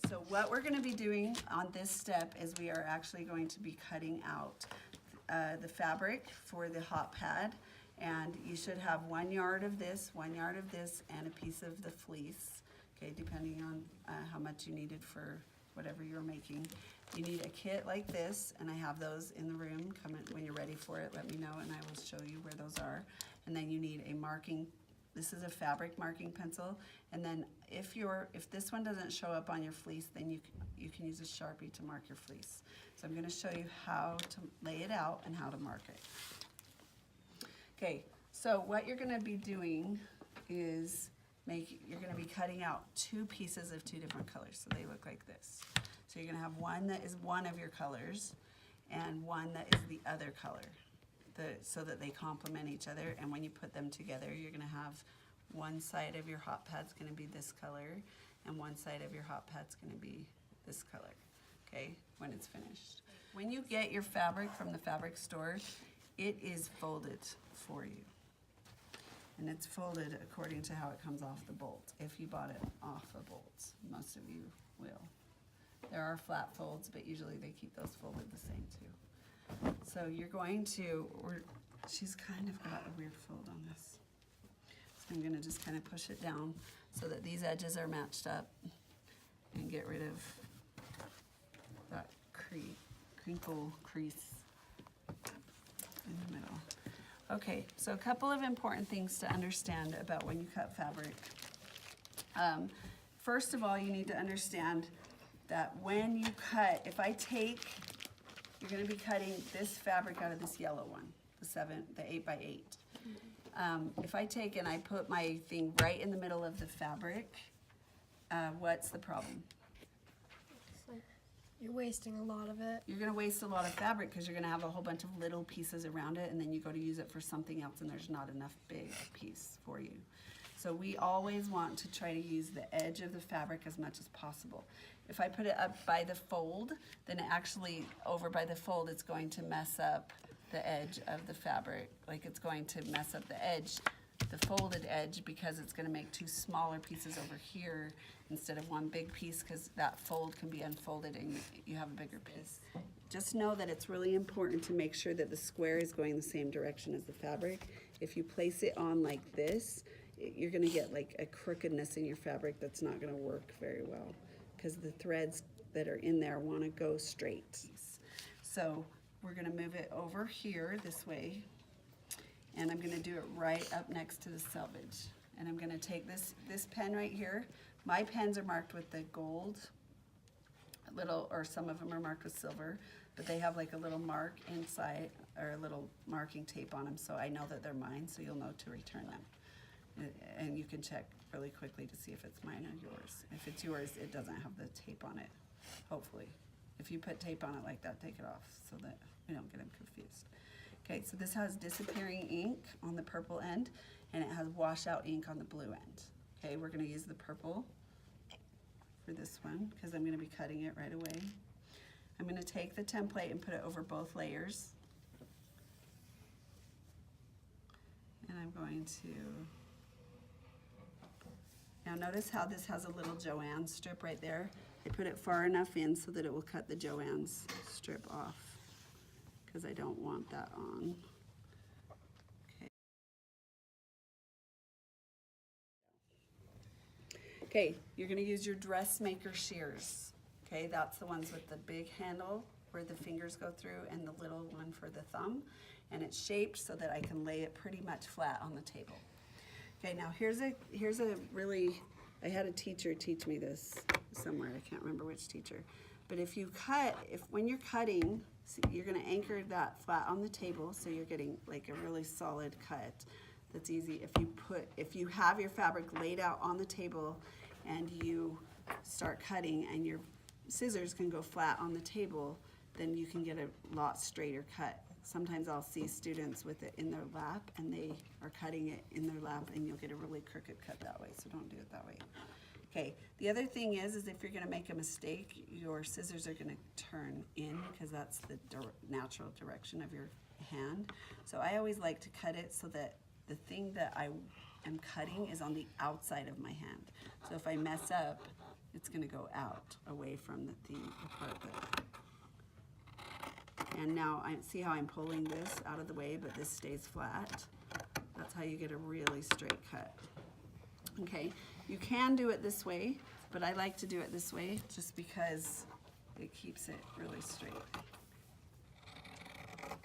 So what we're going to be doing on this step is we are actually going to be cutting out the fabric for the hot pad, and you should have 1 yard of this, 1 yard of this, and a piece of the fleece, okay, depending on how much you needed for whatever you're making. You need a kit like this, and I have those in the room. Come in, when you're ready for it, let me know and I will show you where those are. And then you need a marking. This is a fabric marking pencil, and then if this one doesn't show up on your fleece, then you can use a Sharpie to mark your fleece. So I'm going to show you how to lay it out and how to mark it. Okay, so what you're going to be doing is you're going to be cutting out 2 pieces of 2 different colors, so they look like this. So you're going to have one that is one of your colors and one that is the other color, so that they complement each other. And when you put them together, you're going to have one side of your hot pad's going to be this color and one side of your hot pad's going to be this color, okay, when it's finished. When you get your fabric from the fabric store, it is folded for you. And it's folded according to how it comes off the bolt. If you bought it off a bolt, most of you will. There are flat folds, but usually they keep those folded the same too. So you're going to, she's kind of got a weird fold on this. So I'm gonna just kind of push it down so that these edges are matched up and get rid of that crinkle crease in the middle. Okay, so a couple of important things to understand about when you cut fabric. First of all, you need to understand that when you cut, you're gonna be cutting this fabric out of this yellow one, the 8x8. If I take and I put my thing right in the middle of the fabric, what's the problem? You're wasting a lot of it. You're going to waste a lot of fabric because you're going to have a whole bunch of little pieces around it, and then you go to use it for something else and there's not enough big piece for you. So we always want to try to use the edge of the fabric as much as possible. If I put it up by the fold, then it actually, over by the fold, it's going to mess up the edge of the fabric. Like, it's going to mess up the edge, the folded edge, because it's going to make 2 smaller pieces over here instead of one big piece, because that fold can be unfolded and you have a bigger piece. Just know that it's really important to make sure that the square is going the same direction as the fabric. If you place it on like this, you're going to get like a crookedness in your fabric that's not going to work very well, because the threads that are in there want to go straight. So we're going to move it over here this way, and I'm going to do it right up next to the selvage. And I'm going to take this pen right here. My pens are marked with the gold, or some of them are marked with silver, but they have like a little mark inside, or a little marking tape on them, so I know that they're mine, so you'll know to return them. And you can check really quickly to see if it's mine or yours. If it's yours, it doesn't have the tape on it, hopefully. If you put tape on it like that, take it off so that we don't get them confused. Okay, so this has disappearing ink on the purple end, and it has washout ink on the blue end. Okay, we're going to use the purple for this one because I'm going to be cutting it right away. I'm going to take the template and put it over both layers. And I'm going to, now notice how this has a little Joanne strip right there. I put it far enough in so that it will cut the Joanne's strip off, because I don't want that on. Okay, you're going to use your dressmaker shears. Okay, that's the ones with the big handle where the fingers go through, and the little one for the thumb. And it's shaped so that I can lay it pretty much flat on the table. Okay, now here's a really, I had a teacher teach me this somewhere. I can't remember which teacher. But when you're cutting, see, you're going to anchor that flat on the table so you're getting like a really solid cut. That's easy. If you have your fabric laid out on the table and you start cutting and your scissors can go flat on the table, then you can get a lot straighter cut. Sometimes I'll see students with it in their lap and they are cutting it in their lap, and you'll get a really crooked cut that way, so don't do it that way. Okay, the other thing is if you're going to make a mistake, your scissors are going to turn in, because that's the natural direction of your hand. So I always like to cut it so that the thing that I am cutting is on the outside of my hand. So if I mess up, it's gonna go out away from the part that, and now I see how I'm pulling this out of the way, but this stays flat. That's how you get a really straight cut. Okay, you can do it this way, but I like to do it this way just because it keeps it really straight.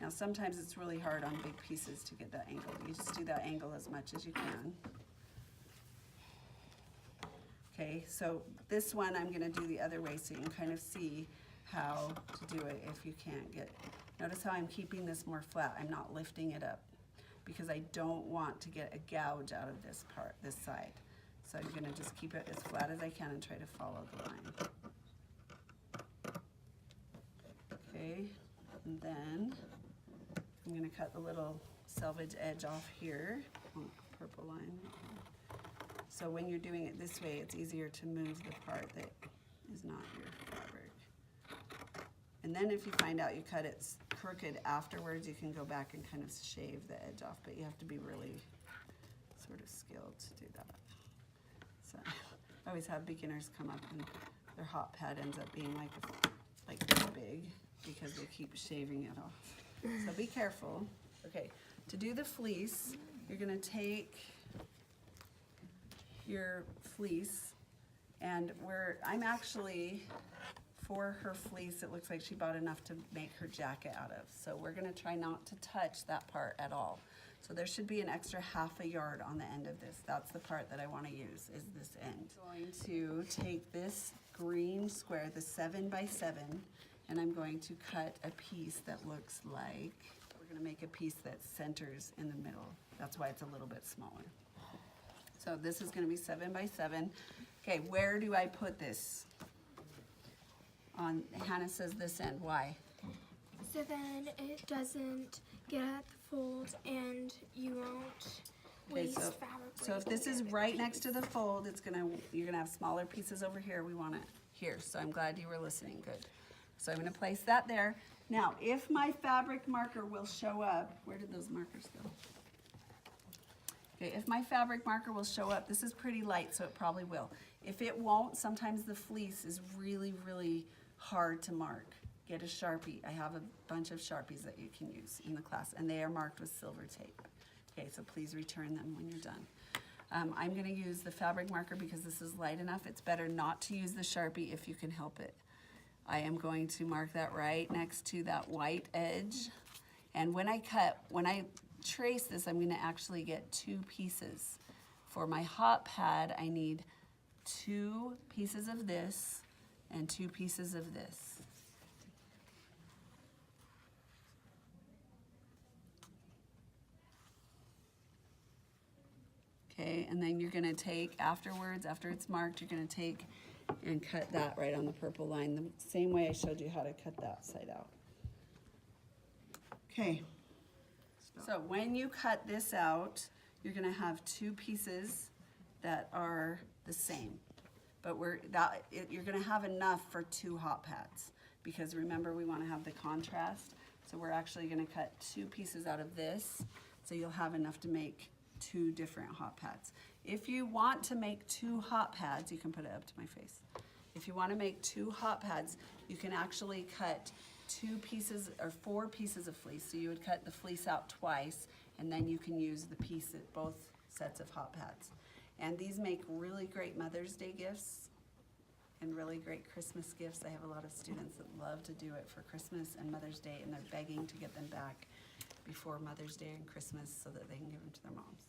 Now sometimes it's really hard on big pieces to get that angle. You just do that angle as much as you can. Okay, so this one I'm gonna do the other way so you can kind of see how to do it if you can't get, notice how I'm keeping this more flat. I'm not lifting it up because I don't want to get a gouge out of this part, this side. So I'm gonna just keep it as flat as I can and try to follow the line. Okay, and then I'm gonna cut the little selvage edge off here on the purple line. So when you're doing it this way, it's easier to move the part that is not your fabric. And then if you find out you cut it crooked afterwards, you can go back and kind of shave the edge off, but you have to be really sort of skilled to do that. So I always have beginners come up and their hot pad ends up being like this big because they keep shaving it off. So be careful. Okay, to do the fleece, you're gonna take your fleece, and I'm actually, for her fleece, it looks like she bought enough to make her jacket out of. So we're gonna try not to touch that part at all. So there should be an extra ½ yard on the end of this. That's the part that I wanna use, is this end. I'm going to take this green square, the 7 by 7, and I'm going to cut a piece that looks like, we're gonna make a piece that centers in the middle. That's why it's a little bit smaller. So this is gonna be 7 by 7. Okay, where do I put this? Hannah says this end, why? So then it doesn't get at the fold and you won't waste fabric. So if this is right next to the fold, you're gonna have smaller pieces over here. We want it here, so I'm glad you were listening, good. So I'm gonna place that there. Now, if my fabric marker will show up, where did those markers go? Okay, if my fabric marker will show up, this is pretty light, so it probably will. If it won't, sometimes the fleece is really, really hard to mark. Get a Sharpie. I have a bunch of Sharpies that you can use in the class, and they are marked with silver tape. Okay, so please return them when you're done. I'm gonna use the fabric marker because this is light enough. It's better not to use the Sharpie if you can help it. I am going to mark that right next to that white edge. And when I trace this, I'm gonna actually get 2 pieces. For my hot pad, I need 2 pieces of this and 2 pieces of this. Okay, and then you're gonna take afterwards, after it's marked, you're gonna take and cut that right on the purple line, the same way I showed you how to cut that side out. Okay, so when you cut this out, you're gonna have 2 pieces that are the same. But you're gonna have enough for 2 hot pads because remember we wanna have the contrast. So we're actually gonna cut 2 pieces out of this so you'll have enough to make 2 different hot pads. If you want to make 2 hot pads, you can put it up to my face. If you want to make 2 hot pads, you can actually cut 2 pieces or 4 pieces of fleece. So you would cut the fleece out twice, and then you can use the both sets of hot pads. And these make really great Mother's Day gifts and really great Christmas gifts. I have a lot of students that love to do it for Christmas and Mother's Day, and they're begging to get them back before Mother's Day and Christmas so that they can give them to their moms.